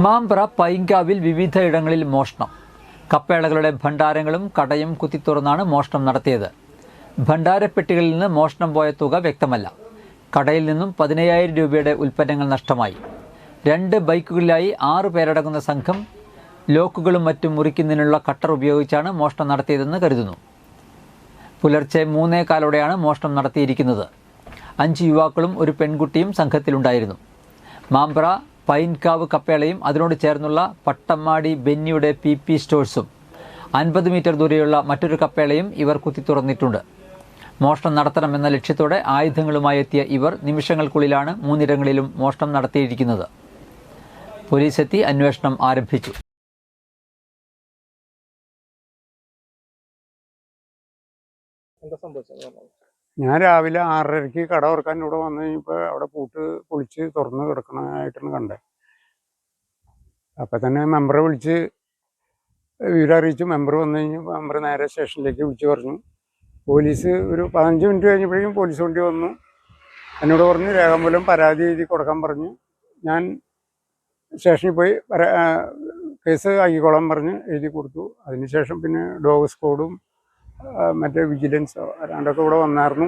മാമ്പ്ര പൈങ്കാവിൽ വിവിധയിടങ്ങളിൽ മോഷണം. കപ്പേളകളുടെ ഭണ്ഡാരങ്ങളും കടയും കുത്തിത്തുറന്നാണ് മോഷണം നടത്തിയത്. ഭണ്ഡാരപ്പെട്ടികളിൽ നിന്ന് മോഷണം പോയ തുക വ്യക്തമല്ല. കടയിൽ നിന്നും 15,000 രൂപയുടെ ഉൽപ്പന്നങ്ങൾ നഷ്ടമായി. 2 ബൈക്കുകളിലായി 6 പേരടങ്ങുന്ന സംഘം ലോക്കുകളും മറ്റും മുറിക്കുന്നതിനുള്ള കട്ടർ ഉപയോഗിച്ചാണ് മോഷണം നടത്തിയതെന്ന് കരുതുന്നു. പുലർച്ചെ 3:15 മോഷണം നടത്തിയിരിക്കുന്നത്. 5 യുവാക്കളും ഒരു പെൺകുട്ടിയും സംഘത്തിലുണ്ടായിരുന്നു. മാമ്പ്ര പൈൻകാവ് കപ്പേളയും അതിനോട് ചേർന്നുള്ള പട്ടമ്മാടി ബെന്നിയുടെ PP സ്റ്റോഴ്സും 50 മീറ്റർ ദൂരെയുള്ള മറ്റൊരു കപ്പേളയും ഇവർ കുത്തിത്തുറന്നിട്ടുണ്ട്. മോഷണം നടത്തണമെന്ന ലക്ഷ്യത്തോടെ ആയുധങ്ങളുമായി എത്തിയ ഇവർ നിമിഷങ്ങൾക്കുള്ളിലാണ് 3 ഇടങ്ങളിലും മോഷണം നടത്തിയിരിക്കുന്നത്. പോലീസ് എത്തി അന്വേഷണം ആരംഭിച്ചു. ഞാൻ രാവിലെ 6:30 കട തുറക്കാൻ ഇവിടെ വന്നു കഴിഞ്ഞപ്പോൾ അവിടെ പൂട്ട് പൊളിച്ച് തുറന്ന് കിടക്കണമായിട്ടാണ് കണ്ടത്. അപ്പം തന്നെ മെമ്പറെ വിളിച്ച് വിവരം അറിയിച്ചു. മെമ്പർ വന്നു കഴിഞ്ഞപ്പോൾ മെമ്പർ നേരെ സ്റ്റേഷനിലേക്ക് വിളിച്ച് പറഞ്ഞു. പോലീസ് ഒരു 15 മിനിറ്റ് കഴിഞ്ഞപ്പോഴേക്കും പോലീസ് വണ്ടി വന്നു. എന്നോട് പറഞ്ഞ് രേഖാമൂലം പരാതി എഴുതി കൊടുക്കാൻ പറഞ്ഞു. ഞാൻ സ്റ്റേഷനിൽ പോയി കേസ് ആക്കിക്കോളാൻ പറഞ്ഞ് എഴുതി കൊടുത്തു. അതിനുശേഷം പിന്നെ ഡോഗ് സ്ക്വാഡും മറ്റേ വിജിലൻസോ അല്ലാണ്ടൊക്കെ ഇവിടെ വന്നായിരുന്നു.